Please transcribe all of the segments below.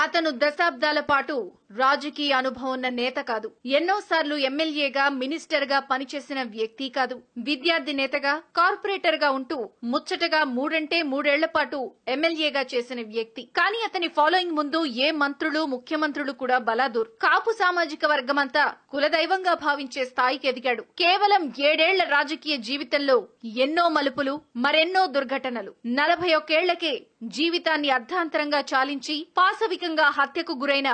అతను దశాబ్దాల పాటు రాజకీయ అనుభవం ఉన్న నేత కాదు. ఎన్నోసార్లు ఎమ్మెల్యేగా, మినిస్టర్ గా పనిచేసిన వ్యక్తి కాదు. విద్యార్థి నేతగా, కార్పొరేటర్ గా ఉంటూ ముచ్చటగా 3 పాటు ఎమ్మెల్యేగా చేసిన వ్యక్తి. కానీ అతని ఫాలోయింగ్ ముందు ఏ మంత్రులు, ముఖ్యమంత్రులు కూడా బలాదూర్. కాపు సామాజిక వర్గమంతా కులదైవంగా భావించే స్థాయికి ఎదిగాడు. కేవలం 7 ఏళ్ల రాజకీయ జీవితంలో ఎన్నో మలుపులు, మరెన్నో దుర్ఘటనలు. 41 ఏళ్లకే జీవితాన్ని అర్ధాంతరంగా చాలించి పాశవికంగా హత్యకు గురైన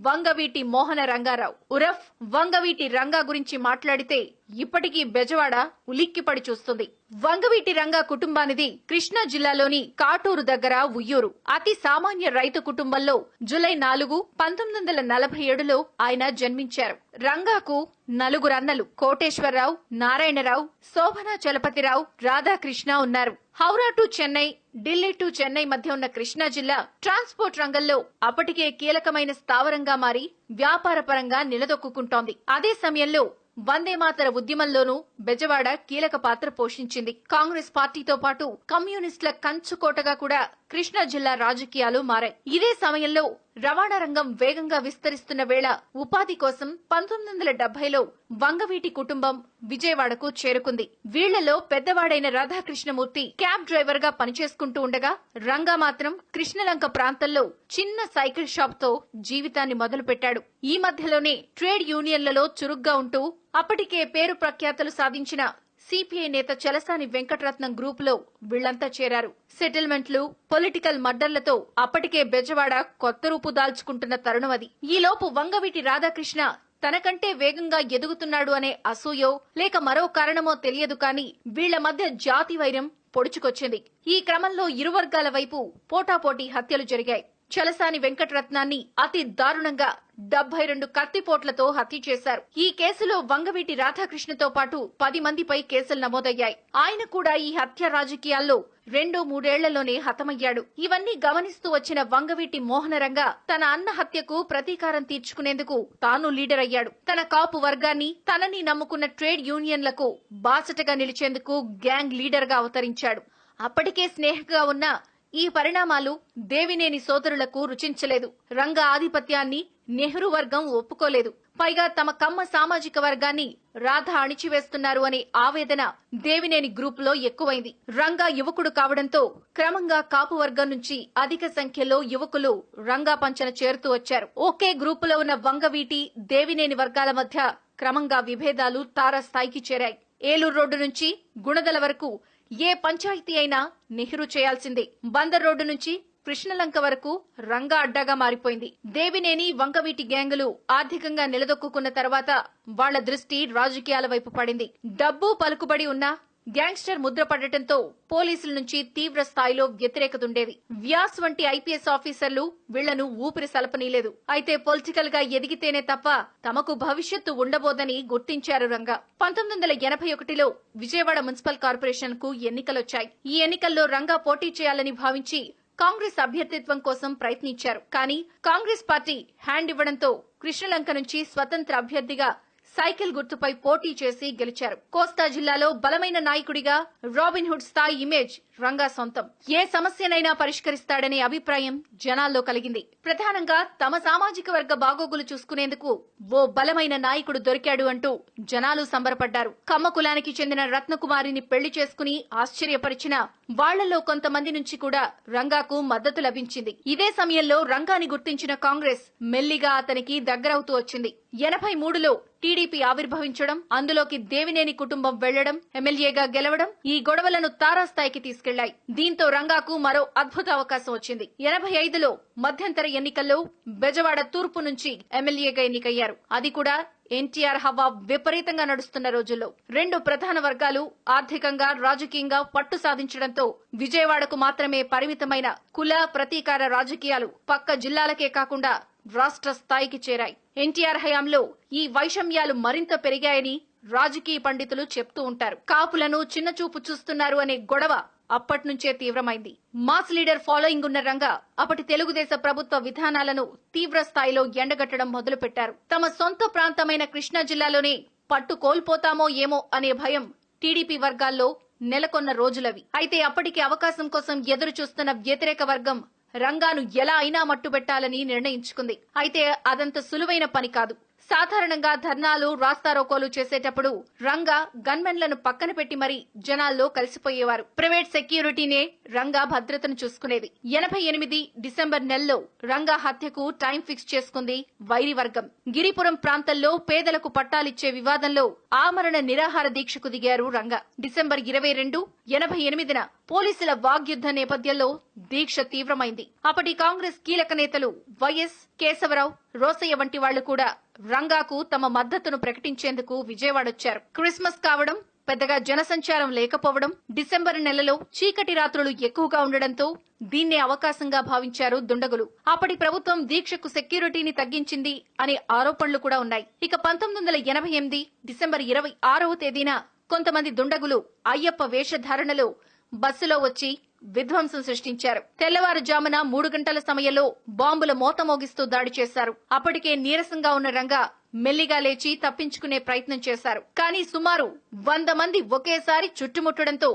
వంగవీటి మోహన రంగారావు ఉరఫ్ వంగవీటి రంగా గురించి మాట్లాడితే ఇప్పటికీ బెజవాడ ఉలిక్కిపడి చూస్తుంది. వంగవీటి రంగా కుటుంబానిది కృష్ణా జిల్లాలోని కాటూరు దగ్గర ఉయ్యూరు. అతి సామాన్య రైతు కుటుంబంలో జూలై 4, 1947లో ఆయన జన్మించారు. రంగాకు 4 అన్నలు కోటేశ్వరరావు, నారాయణరావు, శోభనా చలపతిరావు, రాధాకృష్ణ ఉన్నారు. హౌరా టు చెన్నై, ఢిల్లీ టు చెన్నై మధ్య ఉన్న కృష్ణా జిల్లా ట్రాన్స్పోర్ట్ రంగంలో అప్పటికే కీలకమైన స్థావరంగా మారి వ్యాపారపరంగా నిలదొక్కుంటోంది. అదే సమయంలో వందేమాతర ఉద్యమంలోనూ బెజవాడ కీలక పాత్ర పోషించింది. కాంగ్రెస్ పార్టీతో పాటు కమ్యూనిస్టుల కంచుకోటగా కూడా కృష్ణా జిల్లా రాజకీయాలు మారాయి. ఇదే సమయంలో రవాణా రంగం వేగంగా విస్తరిస్తున్న వేళ ఉపాధి కోసం 1970లో వంగవీటి కుటుంబం విజయవాడకు చేరుకుంది. వీళ్లలో పెద్దవాడైన రాధాకృష్ణమూర్తి క్యాబ్ డ్రైవర్ గా పనిచేసుకుంటూ ఉండగా, రంగా మాత్రం కృష్ణలంక ప్రాంతంలో చిన్న సైకిల్ షాప్ తో జీవితాన్ని మొదలుపెట్టాడు. ఈ మధ్యలోనే ట్రేడ్ యూనియన్లలో చురుగ్గా ఉంటూ అప్పటికే పేరు ప్రఖ్యాతలు సాధించిన సిపిఐ నేత చలసాని వెంకటరత్నం గ్రూప్ లో వీళ్లంతా చేరారు. సెటిల్మెంట్లు, పొలిటికల్ మర్డర్లతో అప్పటికే బెజవాడ కొత్త రూపు దాల్చుకుంటున్న తరుణం అది. ఈలోపు వంగవీటి రాధాకృష్ణ తనకంటే వేగంగా ఎదుగుతున్నాడు అనే అసూయో లేక మరో కారణమో తెలియదు కానీ వీళ్ల మధ్య జాతి వైరం పొడుచుకొచ్చింది. ఈ క్రమంలో ఇరు వర్గాల వైపు పోటాపోటీ హత్యలు జరిగాయి. చలసాని వెంకటరత్నాన్ని అతి దారుణంగా 72 కత్తిపోట్లతో హత్య చేశారు. ఈ కేసులో వంగవీటి రాధాకృష్ణతో పాటు 10 మందిపై కేసులు నమోదయ్యాయి. ఆయన కూడా ఈ హత్య రాజకీయాల్లో 2-3 ఏళ్లలోనే హతమయ్యాడు. ఇవన్నీ గమనిస్తూ వచ్చిన వంగవీటి మోహనరంగా తన అన్న హత్యకు ప్రతీకారం తీర్చుకునేందుకు తాను లీడర్ అయ్యాడు. తన కాపు వర్గాన్ని, తనని నమ్ముకున్న ట్రేడ్ యూనియన్లకు బాసటగా నిలిచేందుకు గ్యాంగ్ లీడర్ గా అవతరించాడు. అప్పటికే స్నేహంగా ఉన్న ఈ పరిణామాలు దేవినేని సోదరులకు రుచించలేదు. రంగా ఆధిపత్యాన్ని నెహ్రూ వర్గం ఒప్పుకోలేదు. పైగా తమ కమ్మ సామాజిక వర్గాన్ని రాధ అణిచివేస్తున్నారు అనే ఆవేదన దేవినేని గ్రూప్ లో ఎక్కువైంది. రంగా యువకుడు కావడంతో క్రమంగా కాపు వర్గం నుంచి అధిక సంఖ్యలో యువకులు రంగా పంచన చేరుతూ వచ్చారు. ఒకే గ్రూపులో ఉన్న వంగవీటి, దేవినేని వర్గాల మధ్య క్రమంగా విభేదాలు తారాస్థాయికి చేరాయి. ఏలూరు రోడ్డు నుంచి గుణదల వరకు ఏ పంచాయతీ అయినా నెహ్రూ చేయాల్సిందే. బందర్ రోడ్డు నుంచి కృష్ణలంక వరకు రంగా అడ్డాగా మారిపోయింది. దేవినేని, వంగవీటి గ్యాంగులు ఆర్థికంగా నిలదొక్కున్న తర్వాత వాళ్ల దృష్టి రాజకీయాల వైపు పడింది. డబ్బు, పలుకుబడి ఉన్నా గ్యాంగ్స్టర్ ముద్ర పడటంతో పోలీసుల నుంచి తీవ్ర స్థాయిలో వ్యతిరేకత ఉండేది. వ్యాస్ వంటి ఐపీఎస్ ఆఫీసర్లు వీళ్లను ఊపిరి సలపనీలేదు. అయితే పొలిటికల్ గా ఎదిగితేనే తప్ప తమకు భవిష్యత్తు ఉండబోదని గుర్తించారు రంగా. 1981లో విజయవాడ మున్సిపల్ కార్పొరేషన్ కు ఎన్నికలొచ్చాయి. ఈ ఎన్నికల్లో రంగా పోటీ చేయాలని భావించి కాంగ్రెస్ అభ్యర్థిత్వం కోసం ప్రయత్నించారు. కానీ కాంగ్రెస్ పార్టీ హ్యాండ్ ఇవ్వడంతో కృష్ణలంక నుంచి స్వతంత్ర అభ్యర్థిగా సైకిల్ గుర్తుపై పోటీ చేసి గెలిచారు. కోస్తా జిల్లాలో బలమైన నాయకుడిగా రాబిన్హుడ్ స్థాయి ఇమేజ్ రంగా సొంతం. ఏ సమస్యనైనా పరిష్కరిస్తాడనే అభిప్రాయం జనాల్లో కలిగింది. ప్రధానంగా తమ సామాజిక వర్గ బాగోగులు చూసుకునేందుకు ఓ బలమైన నాయకుడు దొరికాడు అంటూ జనాలు సంబరపడ్డారు. కమ్మ కులానికి చెందిన రత్నకుమారిని పెళ్లి చేసుకుని ఆశ్చర్యపరిచిన వాళ్లలో కొంతమంది నుంచి కూడా రంగాకు మద్దతు లభించింది. ఇదే సమయంలో రంగాని గుర్తించిన కాంగ్రెస్ మెల్లిగా అతనికి దగ్గరవుతూ వచ్చింది. 83లో టీడీపీ ఆవిర్భవించడం, అందులోకి దేవినేని కుటుంబం వెళ్లడం, ఎమ్మెల్యేగా గెలవడం ఈ గొడవలను తారాస్థాయికి తీసుకెళ్లాయి. దీంతో రంగాకు మరో అద్భుత అవకాశం వచ్చింది. 85లో మధ్యంతర ఎన్నికల్లో బెజవాడ తూర్పు నుంచి ఎమ్మెల్యేగా ఎన్నికయ్యారు. అది కూడా ఎన్టీఆర్ హవా విపరీతంగా నడుస్తున్న రోజుల్లో. 2 ప్రధాన వర్గాలు ఆర్థికంగా, రాజకీయంగా పట్టు సాధించడంతో విజయవాడకు మాత్రమే పరిమితమైన కుల ప్రతీకార రాజకీయాలు పక్క జిల్లాలకే కాకుండా రాష్ట్ర స్థాయికి చేరాయి. ఎన్టీఆర్ హయాంలో ఈ వైషమ్యాలు మరింత పెరిగాయని రాజకీయ పండితులు చెప్తూ ఉంటారు. కాపులను చిన్నచూపు చూస్తున్నారు అనే గొడవ అప్పట్నుంచే తీవ్రమైంది. మాస్ లీడర్ ఫాలోయింగ్ ఉన్న రంగా అప్పటి తెలుగుదేశ ప్రభుత్వ విధానాలను తీవ్ర స్థాయిలో ఎండగట్టడం మొదలుపెట్టారు. తమ సొంత ప్రాంతమైన కృష్ణా జిల్లాలోనే పట్టు కోల్పోతామో ఏమో అనే భయం టీడీపీ వర్గాల్లో నెలకొన్న రోజులవి. అయితే అప్పటికి అవకాశం కోసం ఎదురు చూస్తున్న వ్యతిరేక వర్గం రంగాను ఎలా అయినా మట్టుబెట్టాలని నిర్ణయించుకుంది. అయితే అదంత సులువైన పని కాదు. సాధారణంగా ధర్నాలు, రాస్తారోకోలు చేసేటప్పుడు రంగా గన్మెన్లను పక్కన పెట్టి మరీ జనాల్లో కలిసిపోయేవారు. ప్రైవేట్ సెక్యూరిటీనే రంగా భద్రతను చూసుకునేది. 88 డిసెంబర్ నెలలో రంగా హత్యకు టైం ఫిక్స్ చేసుకుంది వైరి వర్గం. గిరిపురం ప్రాంతంలో పేదలకు పట్టాలిచ్చే వివాదంలో ఆమరణ నిరాహార దీక్షకు దిగారు రంగా. డిసెంబర్ 22, 88న పోలీసుల వాగ్యుద్ధ నేపథ్యంలో దీక్ష తీవ్రమైంది. అప్పటి కాంగ్రెస్ కీలక నేతలు వైఎస్, కేశవరావు, రోసయ్య వంటి వాళ్లు కూడా రంగాకు తమ మద్దతును ప్రకటించేందుకు విజయవాడొచ్చారు. క్రిస్మస్ కావడం, పెద్దగా జనసంచారం లేకపోవడం, డిసెంబర్ నెలలో చీకటి రాత్రులు ఎక్కువగా ఉండడంతో దీన్నే అవకాశంగా భావించారు దుండగులు. అప్పటి ప్రభుత్వం దీక్షకు సెక్యూరిటీని తగ్గించింది అనే ఆరోపణలు కూడా ఉన్నాయి. ఇక 1988 డిసెంబర్ 26వ తేదీన కొంతమంది దుండగులు అయ్యప్ప వేషధారణలో బస్సులో వచ్చి విధ్వంసం సృష్టించారు. తెల్లవారుజామున 3 గంటల సమయంలో బాంబుల మోత మోగిస్తూ దాడి చేశారు. అప్పటికే నీరసంగా ఉన్న రంగా మెల్లిగా లేచి తప్పించుకునే ప్రయత్నం చేశారు. కానీ సుమారు 100 మంది ఒకేసారి చుట్టుముట్టడంతో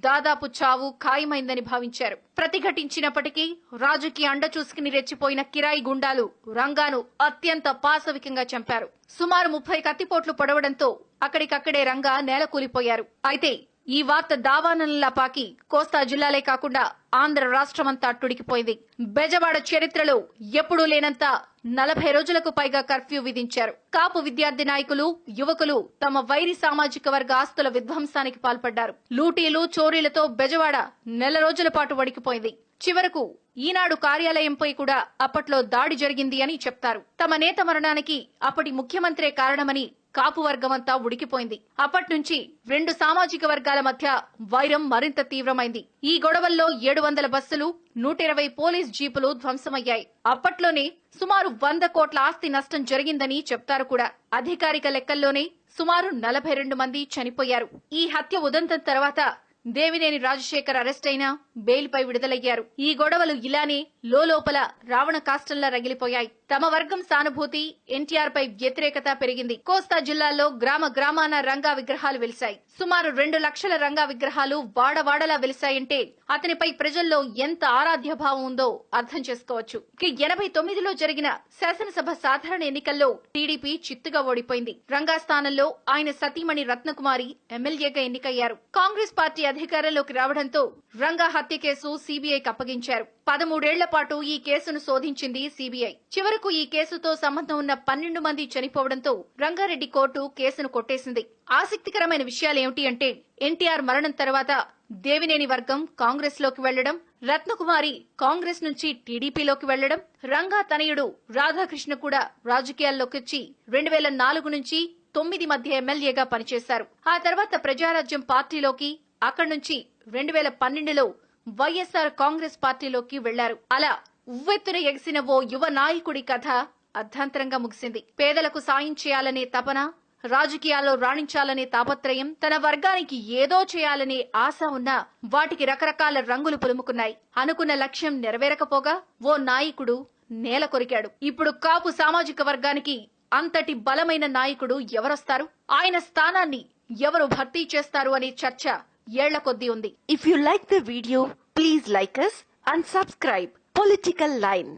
దాదాపు చావు ఖాయమైందని భావించారు. ప్రతిఘటించినప్పటికీ రాజుకి అండ చూసుకుని రెచ్చిపోయిన కిరాయి గుండాలు రంగాను అత్యంత పాశవికంగా చంపారు. సుమారు 30 కత్తిపోట్లు పొడవడంతో అక్కడికక్కడే రంగా నేలకూలిపోయారు. అయితే ఈ వార్త దావానలా పాకి కోస్తా జిల్లాలే కాకుండా ఆంధ్ర రాష్ట్రమంతా అట్టుడికిపోయింది. బెజవాడ చరిత్రలో ఎప్పుడూ లేనంత 40 రోజులకు పైగా కర్ఫ్యూ విధించారు. కాపు విద్యార్థి నాయకులు, యువకులు తమ వైరి సామాజిక వర్గ ఆస్తుల విధ్వంసానికి పాల్పడ్డారు. లూటీలు, చోరీలతో బెజవాడ నెల రోజుల పాటు వణికిపోయింది. చివరకు ఈనాడు కార్యాలయంపై కూడా అప్పట్లో దాడి జరిగింది అని చెప్తారు. తమ నేత మరణానికి అప్పటి ముఖ్యమంత్రే కారణమని కాపు వర్గమంతా ఉడికిపోయింది. అప్పట్నుంచి 2 సామాజిక వర్గాల మధ్య వైరం మరింత తీవ్రమైంది. ఈ గొడవల్లో 700 బస్సులు, 120 పోలీస్ జీపులు ధ్వంసమయ్యాయి. అప్పట్లోనే సుమారు 100 కోట్ల ఆస్తి నష్టం జరిగిందని చెప్తారు కూడా. అధికారిక లెక్కల్లోనే సుమారు 42 మంది చనిపోయారు. ఈ హత్య ఉదంతం తర్వాత దేవినేని రాజశేఖర్ అరెస్ట్ అయినా బెయిల్పై విడుదలయ్యారు. ఈ గొడవలు ఇలానే లోపల రావణ కాష్టంలా రగిలిపోయాయి. తమ వర్గం సానుభూతి, ఎన్టీఆర్ పై వ్యతిరేకత పెరిగింది. కోస్తా జిల్లాల్లో గ్రామ గ్రామాన రంగా విగ్రహాలు వెలిశాయి. సుమారు 2 లక్షల రంగా విగ్రహాలు వాడవాడలా వెలిశాయంటే అతనిపై ప్రజల్లో ఎంత ఆరాధ్య భావం ఉందో అర్థం చేసుకోవచ్చు. 89లో జరిగిన శాసనసభ సాధారణ ఎన్నికల్లో టీడీపీ చిత్తుగా ఓడిపోయింది. రంగా స్థానంలో ఆయన సతీమణి రత్నకుమారి ఎమ్మెల్యేగా ఎన్నికయ్యారు. కాంగ్రెస్ పార్టీ అధికారంలోకి రావడంతో రంగా హత్య కేసు సీబీఐకి అప్పగించారు. 13 ఏళ్ల పాటు ఈ కేసును శోధించింది సీబీఐ. చివరకు ఈ కేసుతో సంబంధం ఉన్న 12 మంది చనిపోవడంతో రంగారెడ్డి కోర్టు కేసును కొట్టేసింది. ఆసక్తికరమైన విషయాలేమిటి అంటే ఎన్టీఆర్ మరణం తర్వాత దేవినేని వర్గం కాంగ్రెస్ లోకి వెళ్లడం, రత్నకుమారి కాంగ్రెస్ నుంచి టీడీపీలోకి వెళ్లడం, రంగా తనయుడు రాధాకృష్ణ కూడా రాజకీయాల్లోకి వచ్చి 2004 నుంచి 9 మధ్య ఎమ్మెల్యేగా పనిచేశారు. ఆ తర్వాత ప్రజారాజ్యం పార్టీలోకి, అక్కడి నుంచి 2012లో వైఎస్ఆర్ కాంగ్రెస్ పార్టీలోకి వెళ్లారు. అలా ఉవ్వెత్తున ఎగిసిన ఓ యువ నాయకుడి కథ అర్ధాంతరంగా ముగిసింది. పేదలకు సాయం చేయాలనే తపన, రాజకీయాల్లో రాణించాలనే తాపత్రయం, తన వర్గానికి ఏదో చేయాలనే ఆశ ఉన్నా వాటికి రకరకాల రంగులు పులుముకున్నాయి. అనుకున్న లక్ష్యం నెరవేరకపోగా ఓ నాయకుడు నేల కొరికాడు. ఇప్పుడు కాపు సామాజిక వర్గానికి అంతటి బలమైన నాయకుడు ఎవరొస్తారు? ఆయన స్థానాన్ని ఎవరు భర్తీ చేస్తారు అనే చర్చ ఏళ్ల కొద్దీ ఉంది. If you like the video, please like us and subscribe Political Line.